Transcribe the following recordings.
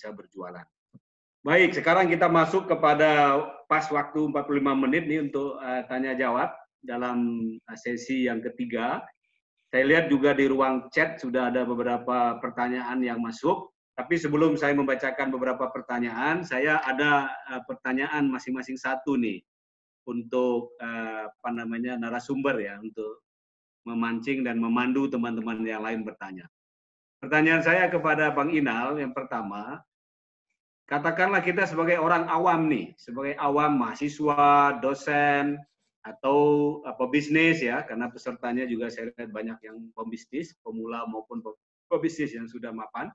bisa berjualan. Baik, sekarang kita masuk kepada pas waktu 45 menit nih untuk tanya jawab dalam sesi yang ketiga. Saya lihat juga di ruang chat sudah ada beberapa pertanyaan yang masuk. Tapi sebelum saya membacakan beberapa pertanyaan, saya ada pertanyaan masing-masing satu nih untuk narasumber ya, untuk memancing dan memandu teman-teman yang lain bertanya. Pertanyaan saya kepada Bang Inal yang pertama, katakanlah kita sebagai orang awam nih, sebagai awam mahasiswa, dosen, atau pebisnis ya, karena pesertanya juga saya lihat banyak yang pebisnis, pemula maupun pebisnis yang sudah mapan.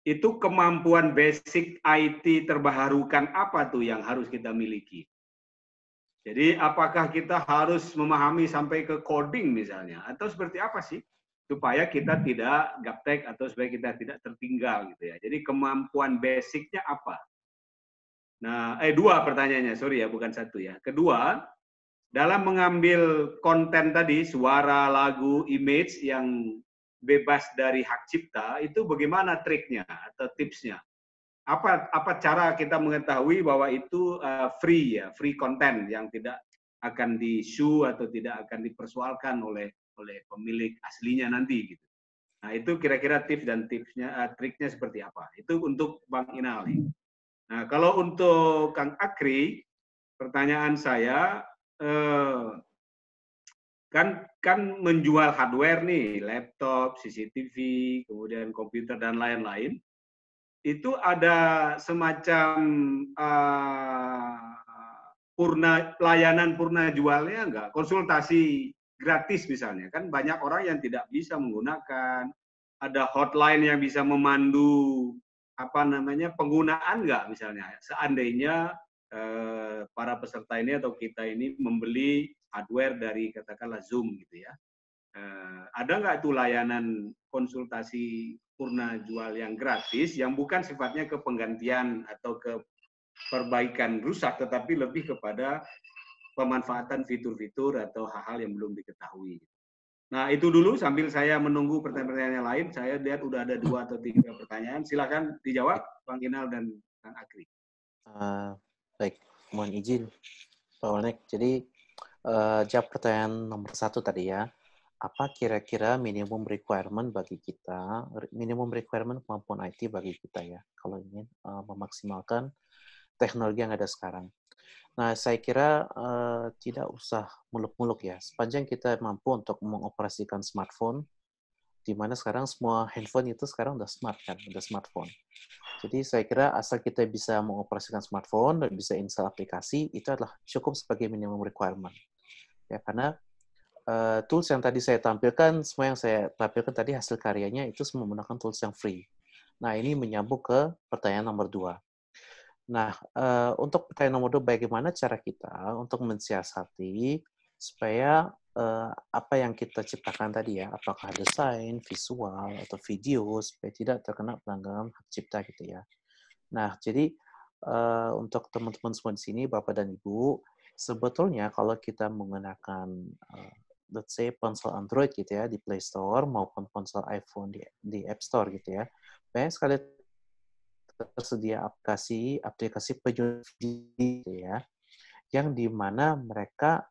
Itu kemampuan basic IT terbaharukan apa tuh yang harus kita miliki? Jadi apakah kita harus memahami sampai ke coding misalnya, atau seperti apa sih supaya kita tidak gaptek atau supaya kita tidak tertinggal gitu ya. Jadi kemampuan basicnya apa? Nah, dua pertanyaannya, sorry ya, bukan satu ya. Kedua, dalam mengambil konten tadi, suara, lagu, image yang bebas dari hak cipta, itu bagaimana triknya atau tipsnya? Apa cara kita mengetahui bahwa itu free ya, free content yang tidak akan di-show atau tidak akan dipersoalkan oleh pemilik aslinya nanti gitu. Nah, itu kira-kira tips dan triknya seperti apa? Itu untuk Bang Inal nih. Nah, kalau untuk Kang Akri, pertanyaan saya kan menjual hardware nih, laptop, CCTV, kemudian komputer dan lain-lain. Itu ada semacam layanan purna jualnya enggak? Konsultasi gratis misalnya, kan banyak orang yang tidak bisa menggunakan, ada hotline yang bisa memandu penggunaan enggak misalnya, seandainya para peserta ini atau kita ini membeli hardware dari katakanlah Zoom gitu ya. Ada nggak tuh layanan konsultasi purna jual yang gratis yang bukan sifatnya ke penggantian atau ke perbaikan rusak, tetapi lebih kepada pemanfaatan fitur-fitur atau hal-hal yang belum diketahui. Nah, itu dulu sambil saya menunggu pertanyaan-pertanyaan yang lain. Saya lihat udah ada 2 atau 3 pertanyaan. Silakan dijawab, Bang Inal dan Kang Akri. Baik, mohon izin, Pak Wanek. Jadi, jawab pertanyaan nomor 1 tadi ya. Apa kira-kira minimum requirement bagi kita, minimum requirement kemampuan IT bagi kita ya, kalau ingin memaksimalkan teknologi yang ada sekarang. Nah, saya kira tidak usah muluk-muluk ya, sepanjang kita mampu untuk mengoperasikan smartphone, di mana sekarang semua handphone itu sekarang udah smart kan, udah smartphone. Jadi saya kira asal kita bisa mengoperasikan smartphone dan bisa install aplikasi, itu adalah cukup sebagai minimum requirement. Ya, karena tools yang tadi saya tampilkan, semua yang saya tampilkan tadi hasil karyanya itu semua menggunakan tools yang free. Nah, ini menyambung ke pertanyaan nomor 2. Nah, untuk pertanyaan nomor 2, bagaimana cara kita untuk mensiasati supaya apa yang kita ciptakan tadi ya, apakah desain, visual, atau video, supaya tidak terkena pelanggaran hak cipta gitu ya. Nah, jadi untuk teman-teman semua di sini, Bapak dan Ibu, sebetulnya kalau kita menggunakan let's say ponsel Android gitu ya di Play Store maupun ponsel iPhone di App Store gitu ya, banyak sekali tersedia aplikasi penjual video gitu ya, yang di mana mereka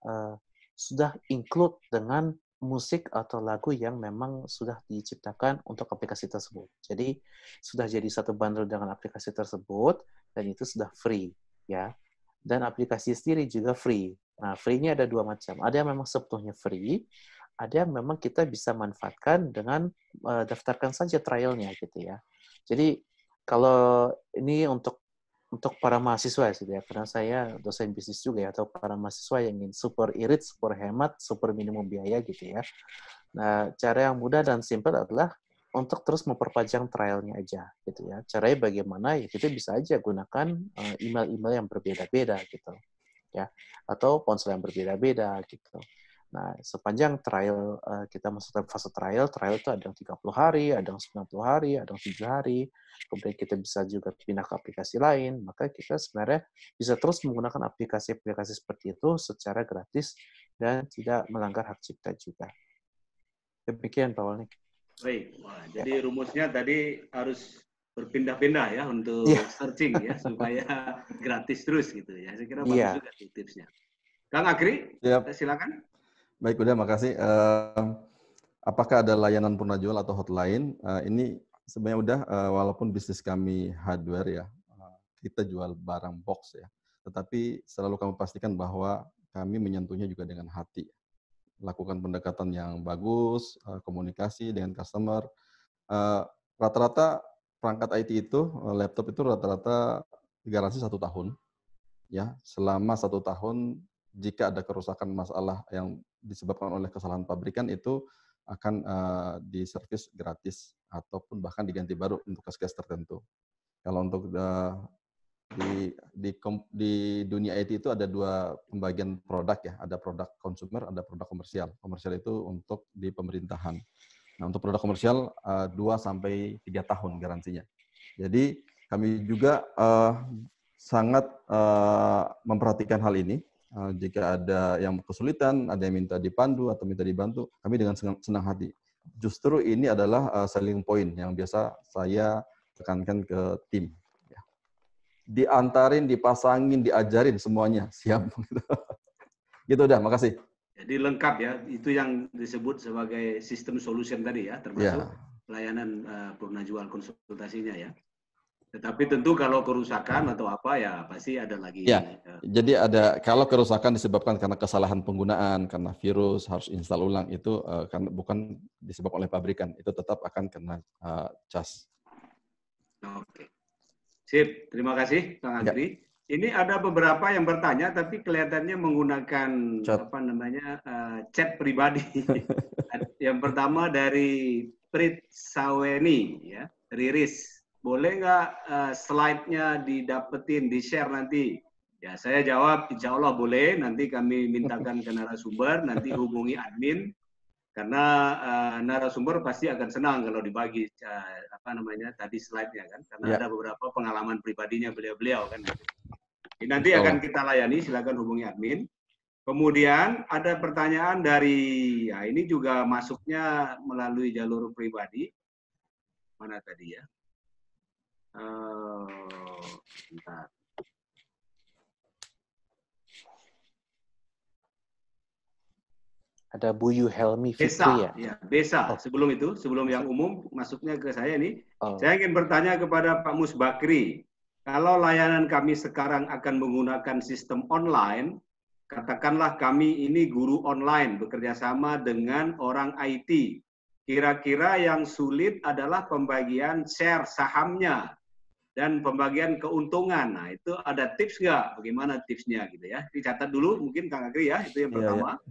sudah include dengan musik atau lagu yang memang sudah diciptakan untuk aplikasi tersebut. Jadi sudah jadi satu bundle dengan aplikasi tersebut dan itu sudah free ya. Dan aplikasi sendiri juga free. Nah, free-nya ada 2 macam. Ada yang memang sepenuhnya free, ada yang memang kita bisa manfaatkan dengan daftarkan saja trial-nya gitu ya. Jadi kalau ini untuk para mahasiswa gitu ya, karena saya dosen bisnis juga ya, atau para mahasiswa yang ingin super irit, super hemat, super minimum biaya gitu ya. Nah, cara yang mudah dan simpel adalah untuk terus memperpanjang trial-nya aja gitu ya. Caranya bagaimana? Ya kita bisa aja gunakan email-email yang berbeda-beda gitu ya, atau ponsel yang berbeda-beda gitu. Nah, sepanjang trial kita masuk dalam fase trial itu ada yang 30 hari, ada yang 90 hari, ada yang 7 hari. Kemudian kita bisa juga pindah ke aplikasi lain, maka kita sebenarnya bisa terus menggunakan aplikasi-aplikasi seperti itu secara gratis dan tidak melanggar hak cipta juga. Demikian, Pak Walnik. Baik, jadi rumusnya tadi harus berpindah-pindah ya untuk searching ya supaya gratis terus gitu ya. Saya kira bagus juga tuh tipsnya. Kang Akri, silakan. Baik, udah makasih. Apakah ada layanan purnajual atau hotline? Ini sebenarnya udah, walaupun bisnis kami hardware ya, kita jual barang box ya. Tetapi selalu kami pastikan bahwa kami menyentuhnya juga dengan hati. Lakukan pendekatan yang bagus, komunikasi dengan customer. Rata-rata perangkat IT itu, laptop itu rata-rata garansi 1 tahun. Ya, selama 1 tahun jika ada kerusakan masalah yang disebabkan oleh kesalahan pabrikan itu akan diservis gratis ataupun bahkan diganti baru untuk case-case tertentu. Kalau untuk di dunia IT itu ada 2 pembagian produk ya, ada produk konsumer, ada produk komersial. Komersial itu untuk di pemerintahan. Nah, untuk produk komersial 2-3 tahun garansinya. Jadi kami juga sangat memperhatikan hal ini. Jika ada yang kesulitan, ada yang minta dipandu atau minta dibantu, kami dengan senang hati. Justru ini adalah selling point yang biasa saya tekankan ke tim. Diantarin, dipasangin, diajarin semuanya, siap. Gitu udah, makasih. Jadi lengkap ya, itu yang disebut sebagai sistem solution tadi ya, termasuk pelayanan purnajual konsultasinya ya. Tetapi tentu kalau kerusakan atau apa ya pasti ada lagi. Ya, jadi kalau kerusakan disebabkan karena kesalahan penggunaan, karena virus harus install ulang itu karena bukan disebabkan oleh pabrikan, itu tetap akan kena cas. Oke, sip. Terima kasih Kang Andri. Ini ada beberapa yang bertanya tapi kelihatannya menggunakan chat pribadi. Yang pertama dari Prit Saweni ya, Riris. Boleh nggak slide-nya didapetin, di-share nanti? Ya, saya jawab, insya Allah boleh. Nanti kami mintakan ke narasumber, nanti hubungi admin. Karena narasumber pasti akan senang kalau dibagi tadi slide-nya kan. Karena ada beberapa pengalaman pribadinya beliau-beliau kan. Nanti akan kita layani, silakan hubungi admin. Kemudian ada pertanyaan dari, ya ini juga masuknya melalui jalur pribadi. Mana tadi ya? Bentar. Ada Bu Yu Helmi Fitri ya? Besa. Sebelum itu, sebelum yang umum, masuknya ke saya nih. Saya ingin bertanya kepada Pak Musbakri. Kalau layanan kami sekarang akan menggunakan sistem online, katakanlah kami ini guru online, bekerja sama dengan orang IT. Kira-kira yang sulit adalah pembagian share sahamnya dan pembagian keuntungan. Nah, itu ada tips nggak? Bagaimana tipsnya gitu ya? Dicatat dulu mungkin Kang Agri ya, itu yang pertama.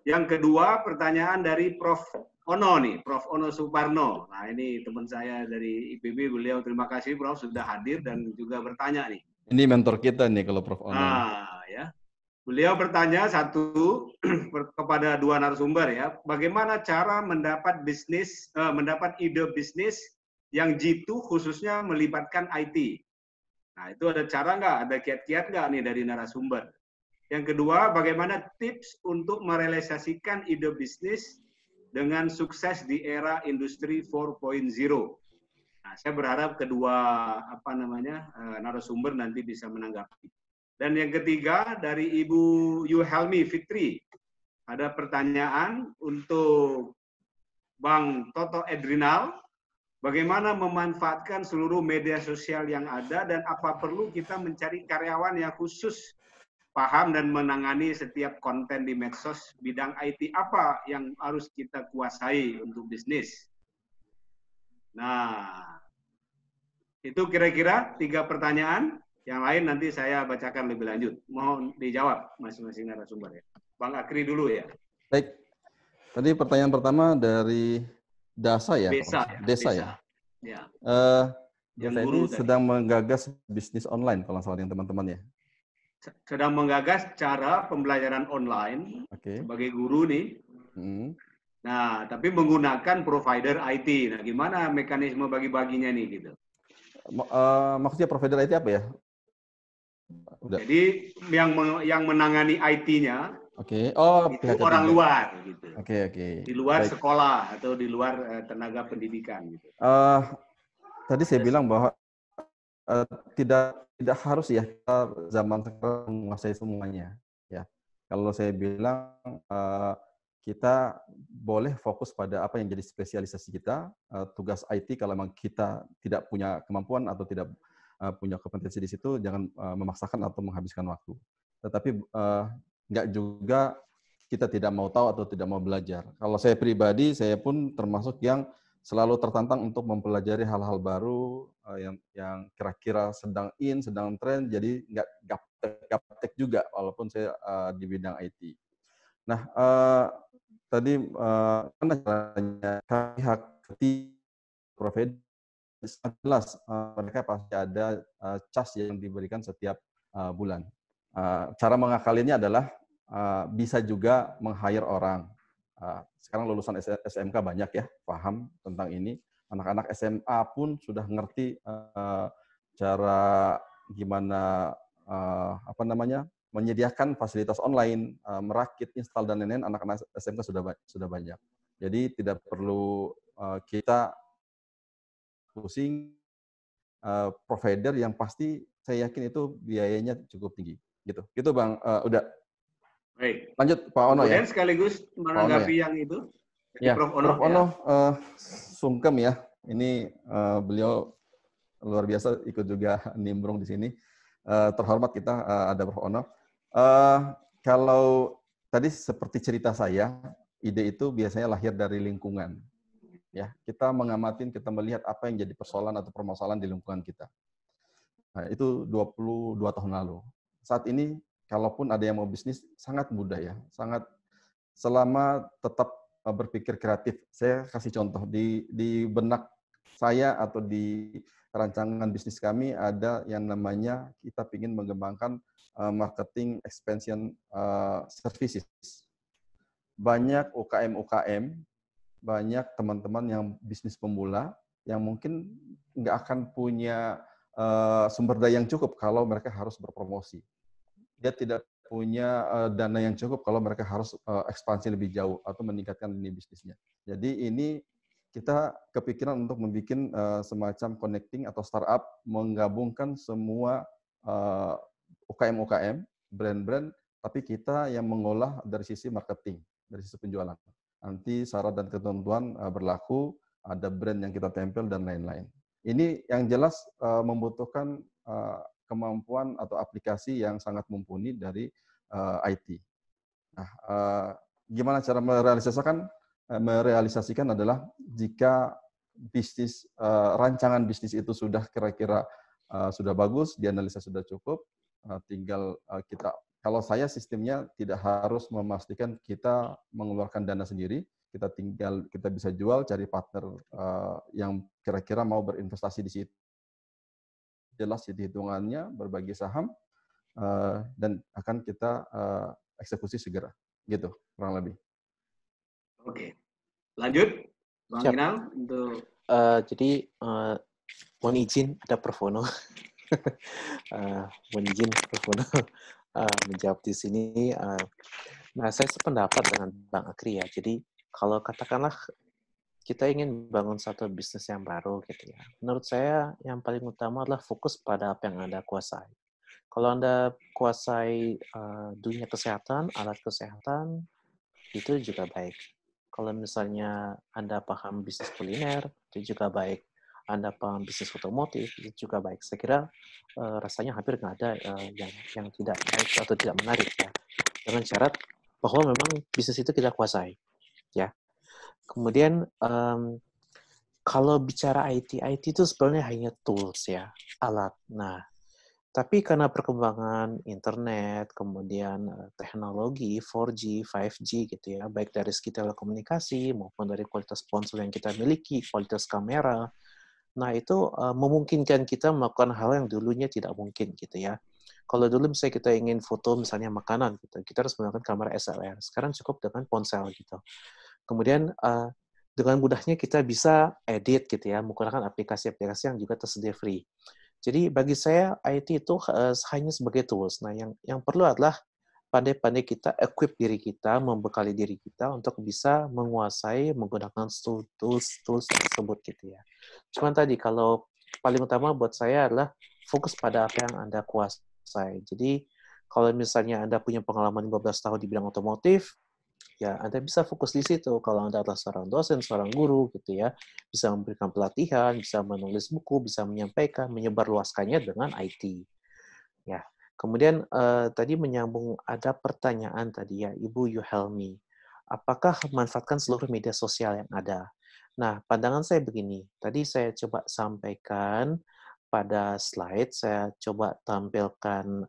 Yang kedua, pertanyaan dari Prof. Ono nih, Prof. Ono Suparno. Nah, ini teman saya dari IPB, beliau terima kasih Prof. sudah hadir dan juga bertanya nih. Ini mentor kita nih kalau Prof. Ono. Nah, ya. Beliau bertanya satu kepada 2 narasumber ya, bagaimana cara mendapat ide bisnis yang jitu khususnya melibatkan IT. Nah, itu ada cara nggak? Ada kiat-kiat nggak nih dari narasumber? Yang kedua, bagaimana tips untuk merealisasikan ide bisnis dengan sukses di era industri 4.0? Nah, saya berharap kedua narasumber nanti bisa menanggapi. Dan yang ketiga dari Ibu Yu Helmi Fitri, ada pertanyaan untuk Bang Toto Edrinal. Bagaimana memanfaatkan seluruh media sosial yang ada dan apa perlu kita mencari karyawan yang khusus paham dan menangani setiap konten di medsos bidang IT apa yang harus kita kuasai untuk bisnis? Nah, itu kira-kira 3 pertanyaan. Yang lain nanti saya bacakan lebih lanjut. Mohon dijawab masing-masing narasumber ya. Bang Akri dulu ya. Baik. Tadi pertanyaan pertama dari Dasa ya? Desa ya? Ya. Desa ini sedang menggagas bisnis online kalau salah yang teman-teman ya? Sedang menggagas cara pembelajaran online sebagai guru nih. Nah, tapi menggunakan provider IT. Nah, gimana mekanisme bagi-baginya nih gitu? Maksudnya provider IT apa ya? Udah. Jadi yang menangani IT-nya itu orang luar gitu. Di luar sekolah atau di luar tenaga pendidikan gitu. tadi saya bilang bahwa tidak harus ya kita zaman sekarang menguasai semuanya. Ya, kalau saya bilang kita boleh fokus pada apa yang jadi spesialisasi kita, tugas IT kalau memang kita tidak punya kemampuan atau tidak punya kompetensi di situ, jangan memaksakan atau menghabiskan waktu. Tetapi nggak juga kita tidak mau tahu atau tidak mau belajar. Kalau saya pribadi, saya pun termasuk yang selalu tertantang untuk mempelajari hal-hal baru yang kira-kira sedang sedang tren, jadi nggak gaptek juga walaupun saya di bidang IT. Nah, tadi mana caranya pihak ketiga provider jelas mereka pasti ada cas yang diberikan setiap bulan. Cara mengakalinya adalah bisa juga meng-hire orang. Sekarang lulusan SMK banyak ya, paham tentang ini. Anak-anak SMA pun sudah ngerti cara gimana menyediakan fasilitas online, merakit, install dan lain-lain. Anak-anak SMK sudah banyak. Jadi tidak perlu kita pusing provider yang pasti saya yakin itu biayanya cukup tinggi. Gitu Bang. Udah. Baik. Lanjut Pak Ono. Kemudian ya. sekaligus menanggapi yang itu. Ya, Prof. Prof. Ono sungkem ya. Ini beliau luar biasa ikut juga nimbrung di sini. Terhormat kita ada Prof. Ono. Kalau tadi seperti cerita saya, ide itu biasanya lahir dari lingkungan. Ya, kita mengamatin, kita melihat apa yang jadi persoalan atau permasalahan di lingkungan kita. Nah, itu 22 tahun lalu. Saat ini, kalaupun ada yang mau bisnis, sangat mudah ya. Sangat, selama tetap berpikir kreatif. Saya kasih contoh, di benak saya atau di rancangan bisnis kami ada yang namanya kita ingin mengembangkan marketing expansion services. Banyak UKM-UKM, banyak teman-teman yang bisnis pemula yang mungkin nggak akan punya sumber daya yang cukup kalau mereka harus berpromosi. Dia tidak punya dana yang cukup kalau mereka harus ekspansi lebih jauh atau meningkatkan lini bisnisnya. Jadi ini kita kepikiran untuk membuat semacam connecting atau startup menggabungkan semua UKM-UKM, brand-brand, tapi kita yang mengolah dari sisi marketing, dari sisi penjualan. Nanti syarat dan ketentuan berlaku, ada brand yang kita tempel dan lain-lain. Ini yang jelas membutuhkan kemampuan atau aplikasi yang sangat mumpuni dari IT. Nah, gimana cara merealisasikan adalah jika bisnis rancangan bisnis itu sudah kira-kira sudah bagus, dianalisa sudah cukup, tinggal kita. Kalau saya sistemnya tidak harus memastikan kita mengeluarkan dana sendiri, kita bisa jual, cari partner yang kira-kira mau berinvestasi di situ. Jelas hitungannya, berbagi saham, dan akan kita eksekusi segera. Gitu, kurang lebih. Oke. Lanjut, Bang Inal, untuk... Jadi, mohon izin, ada Prof. Ono. Mohon izin, Prof. Ono menjawab di sini. Nah, saya sependapat dengan Bang Akri ya. Jadi, kalau katakanlah kita ingin bangun satu bisnis yang baru gitu ya. Menurut saya yang paling utama adalah fokus pada apa yang Anda kuasai. Kalau Anda kuasai dunia kesehatan, alat kesehatan, itu juga baik. Kalau misalnya Anda paham bisnis kuliner, itu juga baik. Anda paham bisnis otomotif, itu juga baik. Saya kira rasanya hampir nggak ada yang tidak baik atau tidak menarik ya. Dengan syarat bahwa memang bisnis itu kita kuasai. Ya. Kemudian kalau bicara IT itu sebenarnya hanya tools ya, alat. Nah, tapi karena perkembangan internet, kemudian teknologi 4G, 5G gitu ya, baik dari segi telekomunikasi maupun dari kualitas ponsel yang kita miliki, kualitas kamera, nah itu memungkinkan kita melakukan hal yang dulunya tidak mungkin gitu ya. Kalau dulu misalnya kita ingin foto misalnya makanan gitu, kita harus menggunakan kamera SLR. Sekarang cukup dengan ponsel gitu. Kemudian dengan mudahnya kita bisa edit gitu ya, menggunakan aplikasi-aplikasi yang juga tersedia free. Jadi bagi saya IT itu hanya sebagai tools. Nah, yang perlu adalah pandai-pandai kita equip diri kita, membekali diri kita untuk bisa menguasai menggunakan tools tersebut gitu ya. Cuman tadi kalau paling utama buat saya adalah fokus pada apa yang Anda kuasai. Jadi, kalau misalnya Anda punya pengalaman 15 tahun di bidang otomotif, ya Anda bisa fokus di situ. Kalau Anda adalah seorang dosen, seorang guru, gitu ya, bisa memberikan pelatihan, bisa menulis buku, bisa menyampaikan, menyebarluaskannya dengan IT. Ya. Kemudian tadi menyambung ada pertanyaan tadi ya, Ibu Yuhelmi. Apakah memanfaatkan seluruh media sosial yang ada? Nah, pandangan saya begini. Tadi saya coba sampaikan pada slide, saya coba tampilkan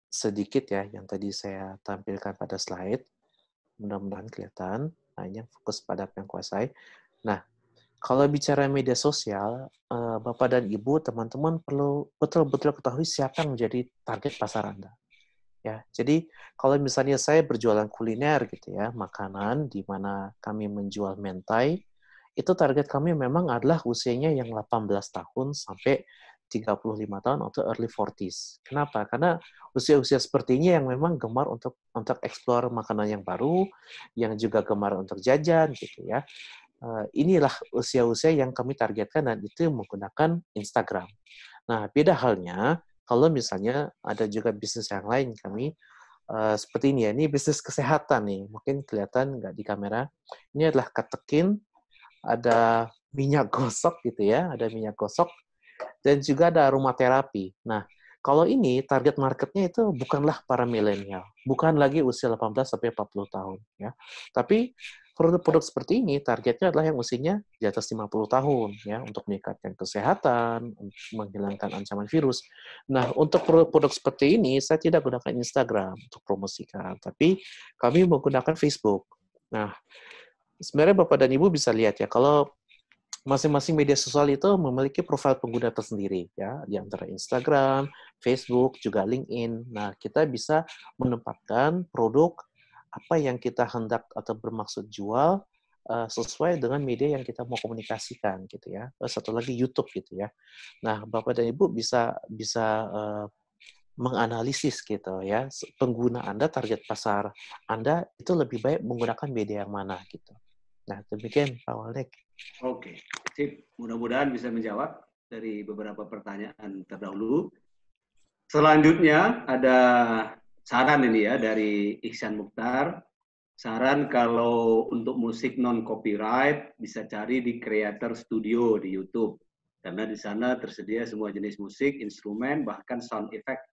sedikit ya yang tadi saya tampilkan pada slide. Mudah-mudahan kelihatan. Nah, ini yang fokus pada apa yang kuasai. Nah, kalau bicara media sosial, Bapak dan Ibu, teman-teman perlu betul-betul ketahui siapa yang menjadi target pasar Anda. Ya, jadi kalau misalnya saya berjualan kuliner gitu ya, makanan di mana kami menjual mentai, itu target kami memang adalah usianya yang 18 tahun sampai 35 tahun atau early 40s. Kenapa? Karena usia-usia seperti ini yang memang gemar untuk eksplor makanan yang baru, yang juga gemar untuk jajan gitu ya. Inilah usia-usia yang kami targetkan dan itu menggunakan Instagram. Nah, beda halnya kalau misalnya ada juga bisnis yang lain kami seperti ini ya, ini bisnis kesehatan nih, mungkin kelihatan nggak di kamera. Ini adalah Katekin, ada minyak gosok gitu ya, ada minyak gosok, dan juga ada aromaterapi. Nah, kalau ini target marketnya itu bukanlah para milenial, bukan lagi usia 18 sampai 40 tahun ya. Tapi produk-produk seperti ini targetnya adalah yang usianya di atas 50 tahun ya, untuk meningkatkan kesehatan, untuk menghilangkan ancaman virus. Nah, untuk produk-produk seperti ini saya tidak gunakan Instagram untuk promosikan, tapi kami menggunakan Facebook. Nah, sebenarnya Bapak dan Ibu bisa lihat ya, kalau masing-masing media sosial itu memiliki profil pengguna tersendiri ya, di antara Instagram, Facebook, juga LinkedIn. Nah, kita bisa menempatkan produk apa yang kita hendak atau bermaksud jual sesuai dengan media yang kita mau komunikasikan gitu ya. Satu lagi YouTube gitu ya. Nah, Bapak dan Ibu bisa menganalisis gitu ya, pengguna Anda, target pasar Anda itu lebih baik menggunakan media yang mana gitu. Nah, demikian Pak Walnek. Oke, sip. Mudah-mudahan bisa menjawab dari beberapa pertanyaan terdahulu. Selanjutnya ada saran ini ya dari Ihsan Mukhtar. Saran kalau untuk musik non-copyright bisa cari di Creator Studio di YouTube. Karena di sana tersedia semua jenis musik, instrumen, bahkan sound effect.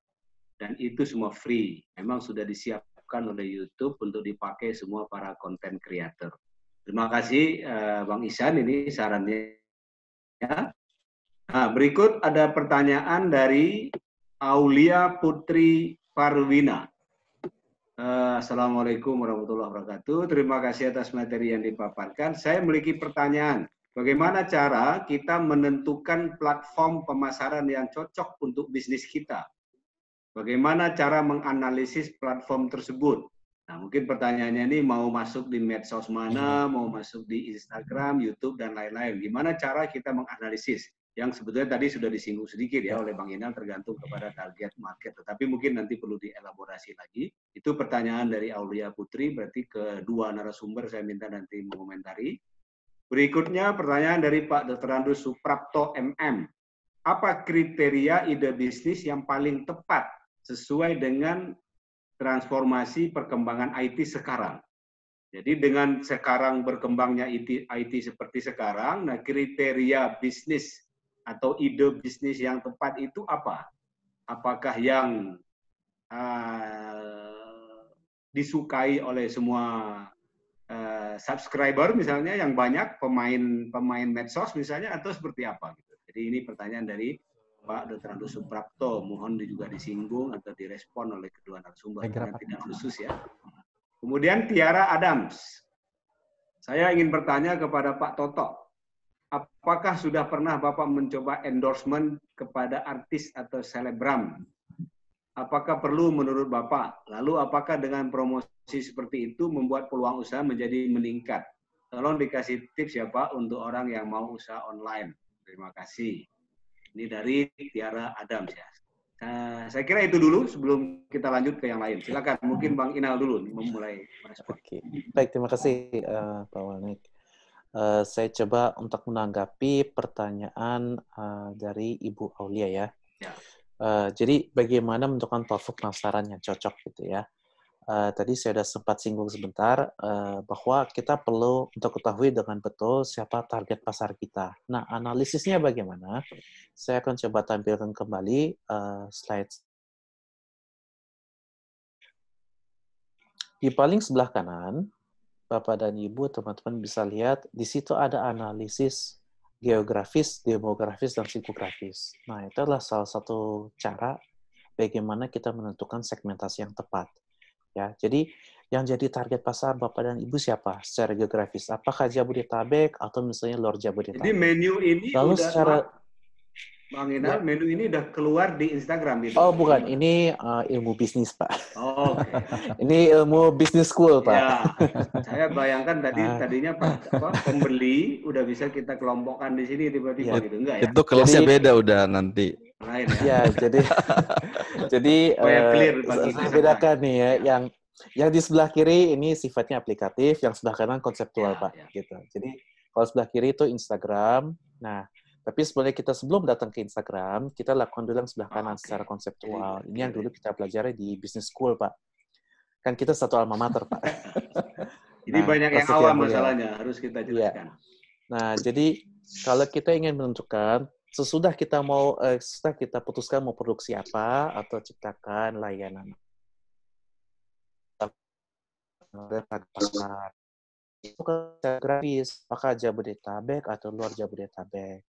Dan itu semua free. Memang sudah disiapkan oleh YouTube untuk dipakai semua para content creator. Terima kasih Bang Ihsan, ini sarannya. Nah, berikut ada pertanyaan dari Aulia Putri Parwina. Assalamualaikum warahmatullahi wabarakatuh. Terima kasih atas materi yang dipaparkan. Saya memiliki pertanyaan. Bagaimana cara kita menentukan platform pemasaran yang cocok untuk bisnis kita? Bagaimana cara menganalisis platform tersebut? Nah, mungkin pertanyaannya ini mau masuk di medsos mana, mau masuk di Instagram, YouTube, dan lain-lain. Gimana cara kita menganalisis? Yang sebetulnya tadi sudah disinggung sedikit ya oleh Bang Inal, tergantung kepada target market. Tetapi mungkin nanti perlu dielaborasi lagi. Itu pertanyaan dari Aulia Putri, berarti kedua narasumber saya minta nanti mengomentari. Berikutnya pertanyaan dari Pak Dr. Andus Suprapto MM. Apa kriteria ide bisnis yang paling tepat sesuai dengan transformasi perkembangan IT sekarang? Jadi dengan sekarang berkembangnya IT seperti sekarang, nah kriteria bisnis atau ide bisnis yang tepat itu apa? Apakah yang disukai oleh semua subscriber misalnya yang banyak, pemain medsos misalnya, atau seperti apa? Gitu. Jadi ini pertanyaan dari Pak Dr. Andus Suprapto, mohon juga disinggung atau direspon oleh kedua narasumber karena tidak khusus ya. Kemudian Tiara Adams, saya ingin bertanya kepada Pak Toto, apakah sudah pernah Bapak mencoba endorsement kepada artis atau selebgram? Apakah perlu menurut Bapak? Lalu apakah dengan promosi seperti itu membuat peluang usaha menjadi meningkat? Tolong dikasih tips ya Pak untuk orang yang mau usaha online. Terima kasih. Ini dari Tiara Adams ya. Saya kira itu dulu sebelum kita lanjut ke yang lain. Silakan, mungkin Bang Inal dulu nih memulai merespon. Oke. Baik, terima kasih Pak Walnek. Saya coba untuk menanggapi pertanyaan dari Ibu Aulia ya. Ya. Jadi bagaimana menentukan platform pemasaran yang cocok gitu ya. Tadi saya sudah sempat singgung sebentar bahwa kita perlu untuk ketahui dengan betul siapa target pasar kita. Nah, analisisnya bagaimana? Saya akan coba tampilkan kembali slide. Di paling sebelah kanan, Bapak dan Ibu, teman-teman bisa lihat, di situ ada analisis geografis, demografis, dan psikografis. Nah, itu adalah salah satu cara bagaimana kita menentukan segmentasi yang tepat. Ya, jadi yang jadi target pasar Bapak dan Ibu siapa secara geografis? Apakah Jabodetabek atau misalnya luar Jabodetabek? Jadi menu ini lalu udah, secara Bang Inal, menu ini udah keluar di Instagram gitu? Oh, bukan. Ini ilmu bisnis, Pak. Oke. Ini ilmu bisnis school, Pak. Ya, saya bayangkan tadinya pembeli udah bisa kita kelompokkan di sini tiba-tiba gitu, enggak ya? Itu kelasnya beda udah nanti. Lain ya. Ya, jadi clear bagi saya bedakan nih ya, yang di sebelah kiri ini sifatnya aplikatif, yang sebelah kanan konseptual, Pak. Ya. Gitu. Jadi kalau sebelah kiri itu Instagram. Nah, tapi sebenarnya kita sebelum datang ke Instagram, kita lakukan dulu yang sebelah kanan secara konseptual. Ini yang dulu kita pelajari di business school, Pak. Kan kita satu alma mater, Pak. Jadi banyak yang awam masalahnya, harus kita jelaskan. Ya. Nah, jadi kalau kita ingin menentukan, sesudah kita putuskan mau produksi apa atau ciptakan layanan pasar, itu secara grafis, apakah Jabodetabek atau luar Jabodetabek.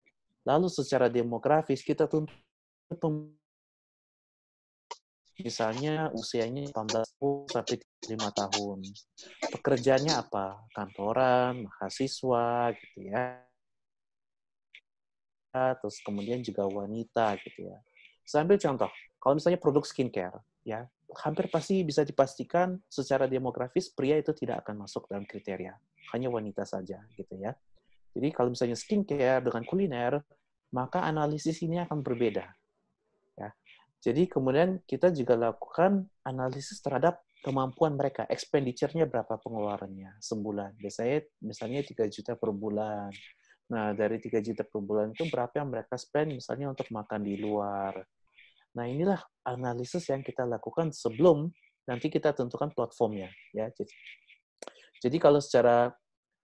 Lalu secara demografis kita tuntut misalnya usianya 18 sampai 35 tahun. Pekerjaannya apa? Kantoran, mahasiswa gitu ya. Terus kemudian juga wanita gitu ya. Sambil contoh, kalau misalnya produk skincare, ya hampir pasti bisa dipastikan secara demografis pria itu tidak akan masuk dalam kriteria, hanya wanita saja gitu ya. Jadi kalau misalnya skincare dengan kuliner, maka analisis ini akan berbeda. Ya. Jadi kemudian kita juga lakukan analisis terhadap kemampuan mereka, expenditure-nya berapa pengeluarannya sebulan. Biasanya misalnya 3 juta per bulan. Nah, dari 3 juta per bulan itu berapa yang mereka spend misalnya untuk makan di luar. Nah, inilah analisis yang kita lakukan sebelum nanti kita tentukan platformnya. Ya. Jadi kalau secara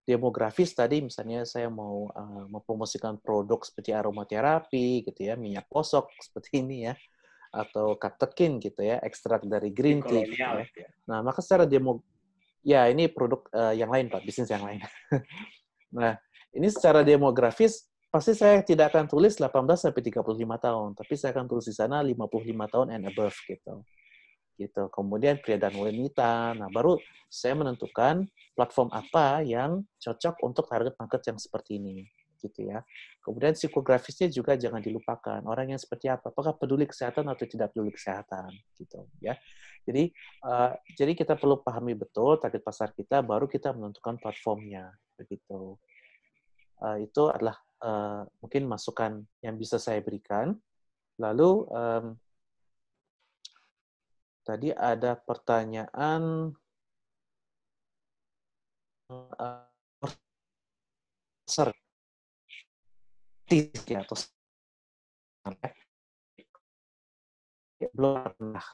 demografis tadi misalnya saya mau mempromosikan produk seperti aromaterapi gitu ya, minyak posok seperti ini ya, atau kaptekin gitu ya, ekstrak dari green tea gitu ya. Nah, maka secara ini produk yang lain Pak, bisnis yang lain. Nah, ini secara demografis pasti saya tidak akan tulis 18 sampai 35 tahun, tapi saya akan tulis di sana 55 tahun and above gitu. Gitu. Kemudian pria dan wanita. Nah, baru saya menentukan platform apa yang cocok untuk target market yang seperti ini, gitu ya. Kemudian psikografisnya juga jangan dilupakan. Orang yang seperti apa? Apakah peduli kesehatan atau tidak peduli kesehatan, gitu ya. Jadi kita perlu pahami betul target pasar kita, baru kita menentukan platformnya, begitu. Itu adalah mungkin masukan yang bisa saya berikan. Lalu tadi ada pertanyaan atau belum pernah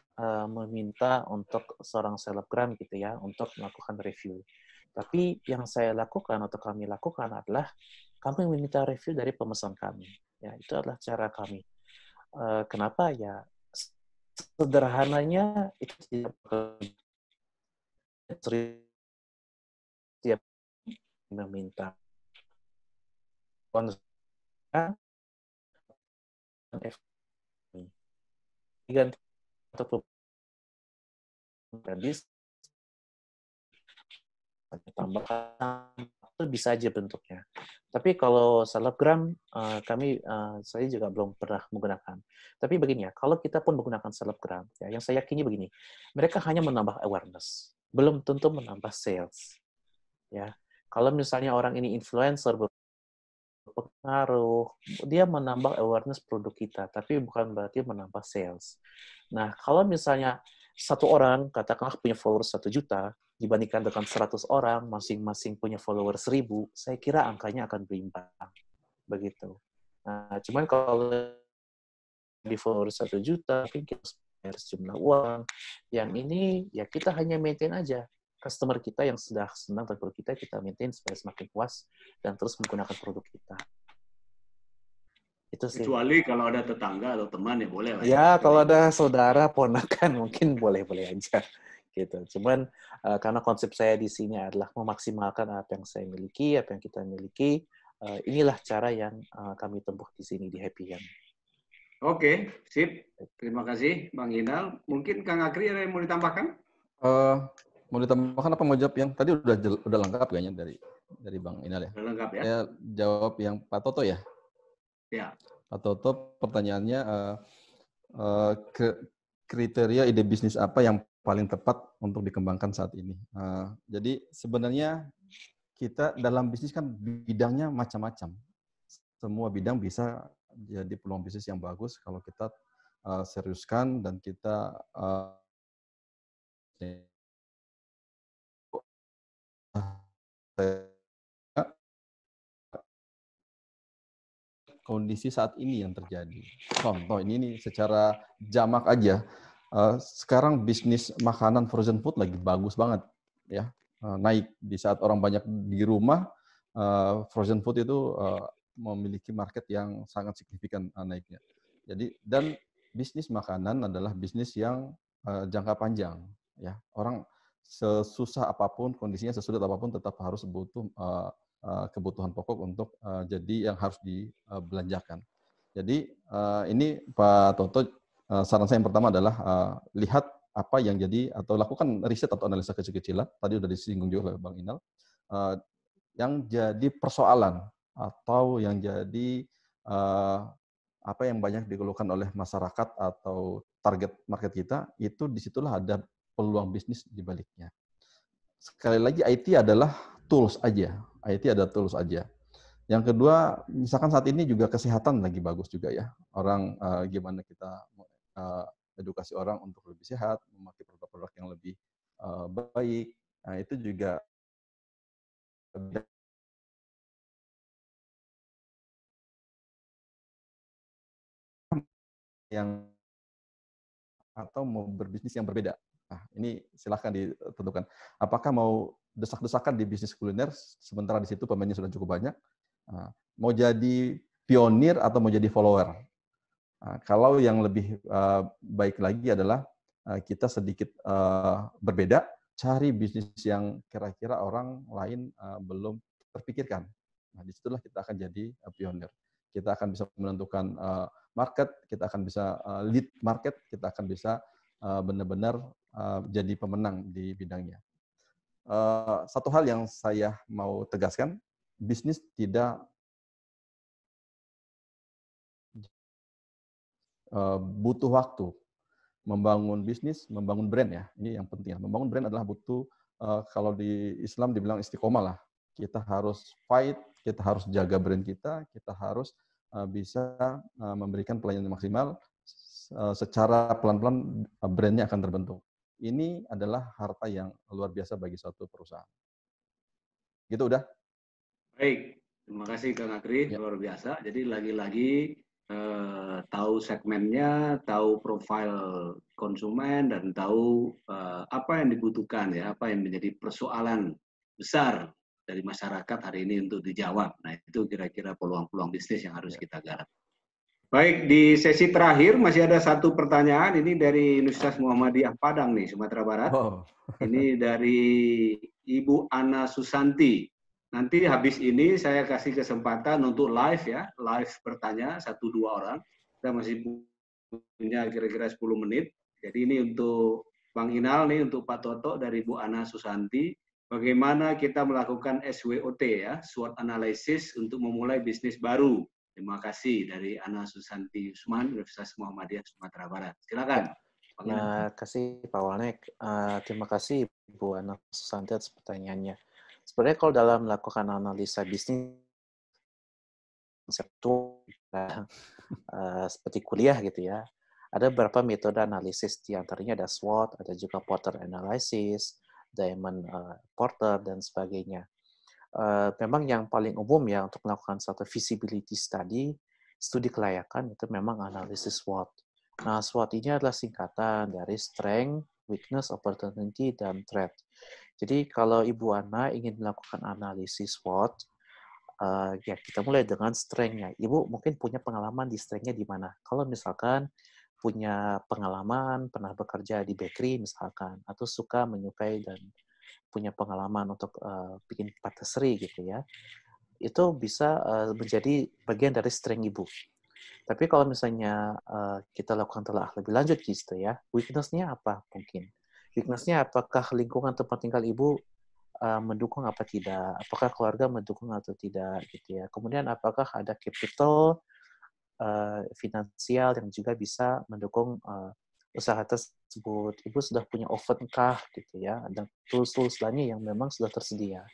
meminta untuk seorang selebgram gitu ya untuk melakukan review. Tapi yang saya lakukan atau kami lakukan adalah kami meminta review dari pemesan kami. Ya, itu adalah cara kami. Kenapa ya? Sederhananya itu tidak setiap meminta ganti atau tambahkan itu bisa aja bentuknya. Tapi kalau selebgram saya juga belum pernah menggunakan. Tapi begini ya, kalau kita pun menggunakan selebgram, ya, yang saya yakini begini, mereka hanya menambah awareness, belum tentu menambah sales. Ya, kalau misalnya orang ini influencer berpengaruh, dia menambah awareness produk kita, tapi bukan berarti menambah sales. Nah, kalau misalnya satu orang katakanlah punya followers 1 juta, dibandingkan dengan 100 orang, masing-masing punya follower 1000, saya kira angkanya akan berimbang. Begitu. Nah, cuman kalau di follower 1 juta, mungkin kita harus bayar sejumlah uang. Yang ini, ya kita hanya maintain aja. Customer kita yang sudah senang dengan produk kita maintain supaya semakin puas dan terus menggunakan produk kita. Itu sih. Kecuali kalau ada tetangga atau teman ya boleh lah. Ya, kalau ada saudara, ponakan mungkin boleh-boleh aja. Gitu. Cuman karena konsep saya di sini adalah memaksimalkan apa yang saya miliki, apa yang kita miliki, inilah cara yang kami tempuh di sini di Happy Young. Oke, sip. Terima kasih Bang Inal. Mungkin Kang Akri ada yang mau ditambahkan? Mau ditambahkan apa mau jawab yang tadi udah lengkap kayaknya dari Bang Inal ya. Udah lengkap ya? Saya jawab yang Pak Toto ya. Ya. Pak Toto pertanyaannya kriteria ide bisnis apa yang paling tepat untuk dikembangkan saat ini. Jadi sebenarnya kita dalam bisnis kan bidangnya macam-macam. Semua bidang bisa jadi peluang bisnis yang bagus kalau kita seriuskan dan kita kondisi saat ini yang terjadi. Contoh ini secara jamak aja. Sekarang bisnis makanan frozen food lagi bagus banget, ya, naik di saat orang banyak di rumah. Frozen food itu memiliki market yang sangat signifikan naiknya. Jadi dan bisnis makanan adalah bisnis yang jangka panjang, ya. Orang sesusah apapun kondisinya, sesulit apapun tetap harus butuh kebutuhan pokok untuk jadi yang harus dibelanjakan. Jadi ini Pak Toto, saran saya yang pertama adalah lihat apa yang jadi atau lakukan riset atau analisa kecil-kecilan. Tadi udah disinggung juga oleh Bang Inal. Yang jadi persoalan atau yang jadi apa yang banyak dikeluhkan oleh masyarakat atau target market kita, itu disitulah ada peluang bisnis di baliknya. Sekali lagi IT adalah tools aja. IT ada tools aja. Yang kedua, misalkan saat ini juga kesehatan lagi bagus juga ya. Orang gimana kita edukasi orang untuk lebih sehat, memakai produk-produk yang lebih baik. Nah, itu juga yang atau mau berbisnis yang berbeda. Nah, ini silahkan ditentukan. Apakah mau desak-desakan di bisnis kuliner, sementara di situ pemainnya sudah cukup banyak. Mau jadi pionir atau mau jadi follower. Kalau yang lebih baik lagi adalah kita sedikit berbeda, cari bisnis yang kira-kira orang lain belum terpikirkan. Nah, disitulah kita akan jadi pionir. Kita akan bisa menentukan market, kita akan bisa lead market, kita akan bisa benar-benar jadi pemenang di bidangnya. Satu hal yang saya mau tegaskan, bisnis tidak butuh waktu. Membangun bisnis, membangun brand ya, ini yang penting. Membangun brand adalah butuh, kalau di Islam dibilang istiqomah lah. Kita harus fight, kita harus jaga brand kita harus bisa memberikan pelayanan maksimal, secara pelan-pelan brandnya akan terbentuk. Ini adalah harta yang luar biasa bagi suatu perusahaan. Gitu udah. Baik, terima kasih Kang Akri, luar biasa. Jadi lagi-lagi tahu segmennya, tahu profil konsumen, dan tahu apa yang dibutuhkan ya, apa yang menjadi persoalan besar dari masyarakat hari ini untuk dijawab. Nah, itu kira-kira peluang-peluang bisnis yang harus kita garap. Baik, di sesi terakhir masih ada satu pertanyaan, ini dari Universitas Muhammadiyah Padang nih, Sumatera Barat. Ini dari Ibu Ana Susanti. Nanti habis ini saya kasih kesempatan untuk live ya, live bertanya 1-2 orang. Kita masih punya kira-kira 10 menit. Jadi ini untuk Bang Inal nih, untuk Pak Toto dari Bu Ana Susanti. Bagaimana kita melakukan SWOT ya, SWOT analysis untuk memulai bisnis baru. Terima kasih dari Ana Susanti Usman, Universitas Muhammadiyah Sumatera Barat. Silakan. Terima kasih Pak Walnek. Terima kasih Bu Ana Susanti atas pertanyaannya. Sebenarnya kalau dalam melakukan analisa bisnis konseptual seperti kuliah gitu ya, ada beberapa metode analisis, di antaranya ada SWOT, ada juga Porter analysis, diamond porter, dan sebagainya. Memang yang paling umum ya untuk melakukan satu feasibility study, studi kelayakan, itu memang analisis SWOT. Nah, SWOT ini adalah singkatan dari strength, weakness, opportunity, dan threat. Jadi kalau Ibu Ana ingin melakukan analisis SWOT, ya kita mulai dengan strength-nya. Ibu mungkin punya pengalaman di strength-nya di mana. Kalau misalkan punya pengalaman, pernah bekerja di bakery misalkan, atau menyukai dan punya pengalaman untuk bikin patisserie gitu ya, itu bisa menjadi bagian dari strength Ibu. Tapi kalau misalnya kita lakukan telah lebih lanjut gitu ya, weakness-nya apa mungkin? Weakness-nya apakah lingkungan tempat tinggal Ibu mendukung apa tidak? Apakah keluarga mendukung atau tidak gitu ya? Kemudian apakah ada capital finansial yang juga bisa mendukung usaha tersebut? Ibu sudah punya oven kah gitu ya? Ada tools-tools lainnya yang memang sudah tersedia.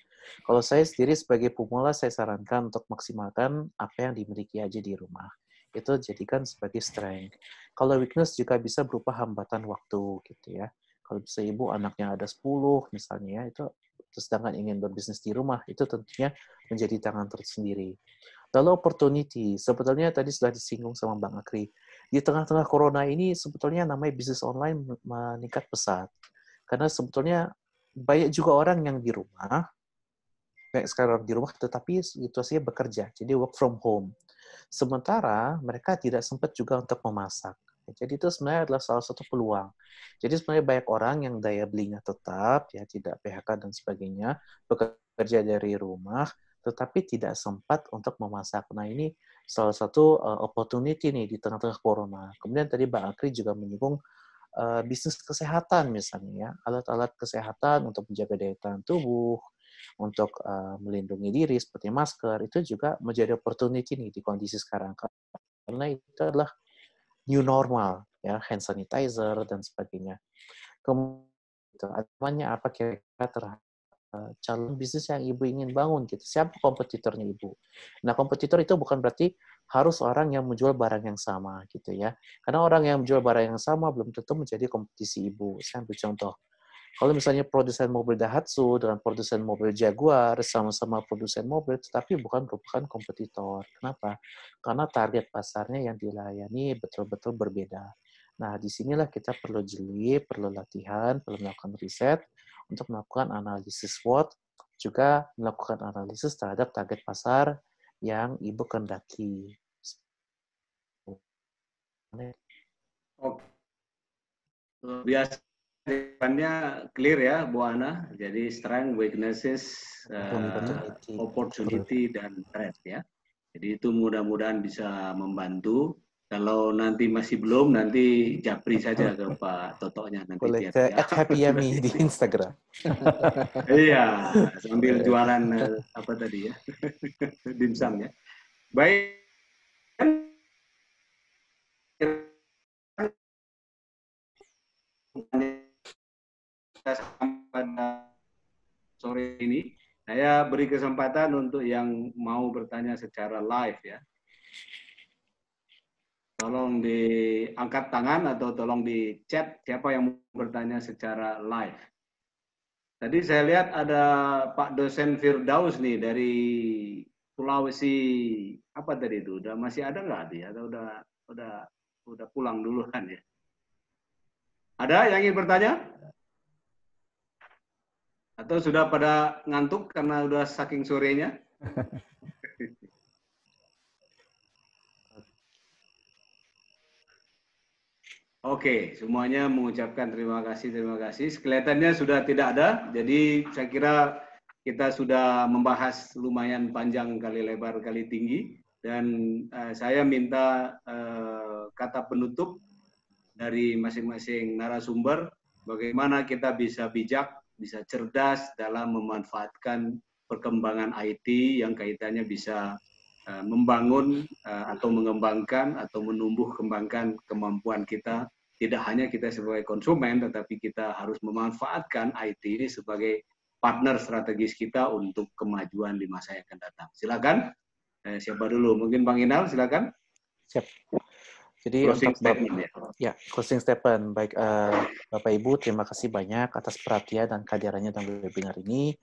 Kalau saya sendiri sebagai pemula, saya sarankan untuk maksimalkan apa yang dimiliki aja di rumah. Itu jadikan sebagai strength. Kalau weakness juga bisa berupa hambatan waktu gitu ya. Kalau bisa ibu anaknya ada 10 misalnya ya, itu sedangkan ingin berbisnis di rumah, itu tentunya menjadi tangan tersendiri. Lalu opportunity, sebetulnya tadi sudah disinggung sama Bang Akri. Di tengah-tengah corona ini sebetulnya namanya bisnis online meningkat pesat. Karena sebetulnya banyak juga orang yang di rumah, banyak sekali orang di rumah, tetapi situasinya bekerja, jadi work from home. Sementara mereka tidak sempat juga untuk memasak. Jadi itu sebenarnya adalah salah satu peluang. Jadi sebenarnya banyak orang yang daya belinya tetap, ya tidak PHK dan sebagainya, bekerja dari rumah, tetapi tidak sempat untuk memasak. Nah ini salah satu opportunity nih di tengah-tengah corona. Kemudian tadi Mbak Akri juga menyinggung bisnis kesehatan misalnya, ya, alat-alat kesehatan untuk menjaga daya tahan tubuh, untuk melindungi diri seperti masker, itu juga menjadi opportunity nih di kondisi sekarang. Karena itu adalah new normal, ya, hand sanitizer dan sebagainya. Kemudian apa kira-kira terhadap calon bisnis yang Ibu ingin bangun gitu. Siapa kompetitornya Ibu? Nah, kompetitor itu bukan berarti harus orang yang menjual barang yang sama gitu ya. Karena orang yang menjual barang yang sama belum tentu menjadi kompetisi Ibu. Saya ambil contoh. Kalau misalnya produsen mobil Daihatsu dengan produsen mobil Jaguar, sama-sama produsen mobil, tetapi bukan merupakan kompetitor. Kenapa? Karena target pasarnya yang dilayani betul-betul berbeda. Nah, disinilah kita perlu jeli, perlu latihan, perlu melakukan riset, untuk melakukan analisis SWOT, juga melakukan analisis terhadap target pasar yang Ibu kendaki. Oke. Biasa depannya clear ya, Bu Ana. Jadi strength, weaknesses, opportunity, dan threat ya. Jadi itu mudah-mudahan bisa membantu. Kalau nanti masih belum, nanti japri saja ke Pak Totonya nanti. Boleh ke @happyyami di Instagram. Iya, sambil jualan apa tadi ya, dimsum ya. Baik. Pada sore ini, saya beri kesempatan untuk yang mau bertanya secara live ya. Tolong diangkat tangan atau tolong di chat siapa yang mau bertanya secara live. Tadi saya lihat ada Pak dosen Firdaus nih dari Sulawesi apa tadi itu? Udah masih ada nggak dia? Atau udah pulang duluan ya? Ada yang ingin bertanya? Atau sudah pada ngantuk karena udah saking sorenya? Oke, semuanya mengucapkan terima kasih. Kelihatannya sudah tidak ada, jadi saya kira kita sudah membahas lumayan panjang kali lebar kali tinggi, dan saya minta kata penutup dari masing-masing narasumber, bagaimana kita bisa bijak, bisa cerdas dalam memanfaatkan perkembangan IT yang kaitannya bisa membangun atau mengembangkan atau menumbuh kembangkan kemampuan kita, tidak hanya kita sebagai konsumen, tetapi kita harus memanfaatkan IT ini sebagai partner strategis kita untuk kemajuan di masa yang akan datang. Silakan, siapa dulu? Mungkin Bang Inal, silakan. Siap. Jadi closing untuk statement ya. Ya, closing statement. Baik, Bapak Ibu, terima kasih banyak atas perhatian dan kehadirannya dalam webinar ini.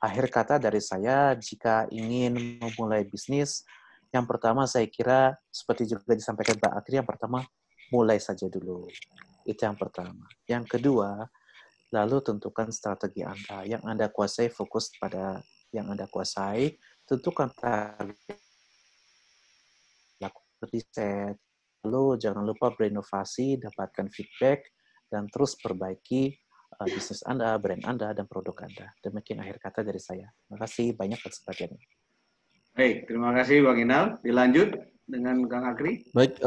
Akhir kata dari saya, jika ingin memulai bisnis, yang pertama saya kira, seperti juga disampaikan Pak Akri, yang pertama, mulai saja dulu. Itu yang pertama. Yang kedua, lalu tentukan strategi Anda. Yang Anda kuasai, fokus pada yang Anda kuasai, tentukan target, lakukan riset, lalu jangan lupa berinovasi, dapatkan feedback, dan terus perbaiki bisnis Anda, brand Anda, dan produk Anda. Demikian akhir kata dari saya. Terima kasih banyak atas perhatiannya. Baik, terima kasih Bang Inal. Dilanjut dengan Kang Akri. Baik,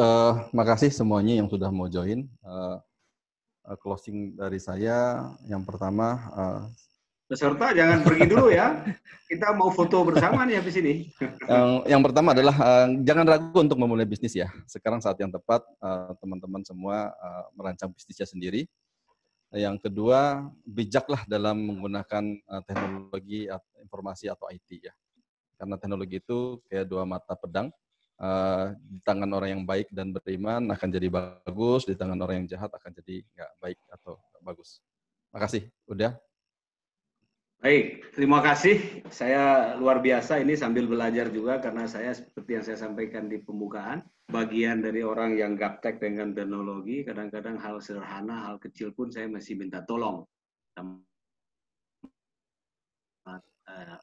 makasih semuanya yang sudah mau join. Closing dari saya, yang pertama, Peserta jangan pergi dulu ya. Kita mau foto bersama nih habis ini. yang pertama adalah jangan ragu untuk memulai bisnis ya. Sekarang saat yang tepat, teman-teman semua merancang bisnisnya sendiri. Yang kedua, bijaklah dalam menggunakan teknologi informasi atau IT ya. Karena teknologi itu kayak dua mata pedang. Di tangan orang yang baik dan beriman akan jadi bagus, di tangan orang yang jahat akan jadi nggak baik atau nggak bagus. Makasih, udah. Baik, terima kasih. Saya luar biasa ini sambil belajar juga karena saya seperti yang saya sampaikan di pembukaan, bagian dari orang yang gaptek dengan teknologi, kadang-kadang hal sederhana, hal kecil pun saya masih minta tolong sama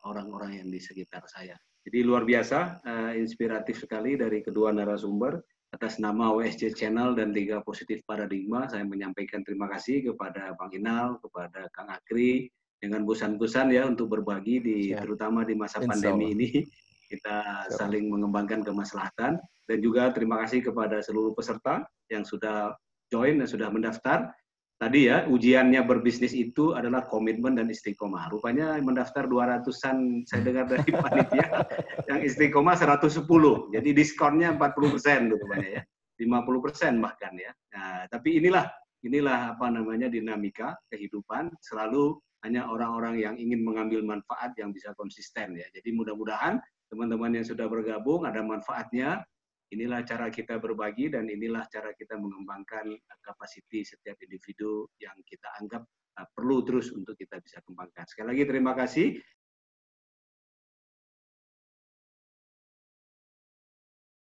orang-orang yang di sekitar saya. Jadi luar biasa, inspiratif sekali dari kedua narasumber. Atas nama WSC Channel dan Liga Positif Paradigma, saya menyampaikan terima kasih kepada Bang Inal, kepada Kang Akri, dengan bosan-bosan ya untuk berbagi terutama di masa pandemi ini kita saling mengembangkan kemaslahatan, dan juga terima kasih kepada seluruh peserta yang sudah join dan sudah mendaftar. Tadi ya, ujiannya berbisnis itu adalah komitmen dan istiqomah. Rupanya mendaftar 200-an saya dengar dari panitia, yang istiqomah 110. Jadi diskonnya 40% rupanya ya. 50% bahkan ya. Nah, tapi inilah apa namanya dinamika kehidupan, selalu hanya orang-orang yang ingin mengambil manfaat yang bisa konsisten ya. Jadi mudah-mudahan teman-teman yang sudah bergabung ada manfaatnya. Inilah cara kita berbagi dan inilah cara kita mengembangkan kapasiti setiap individu yang kita anggap perlu terus untuk kita bisa kembangkan. Sekali lagi terima kasih.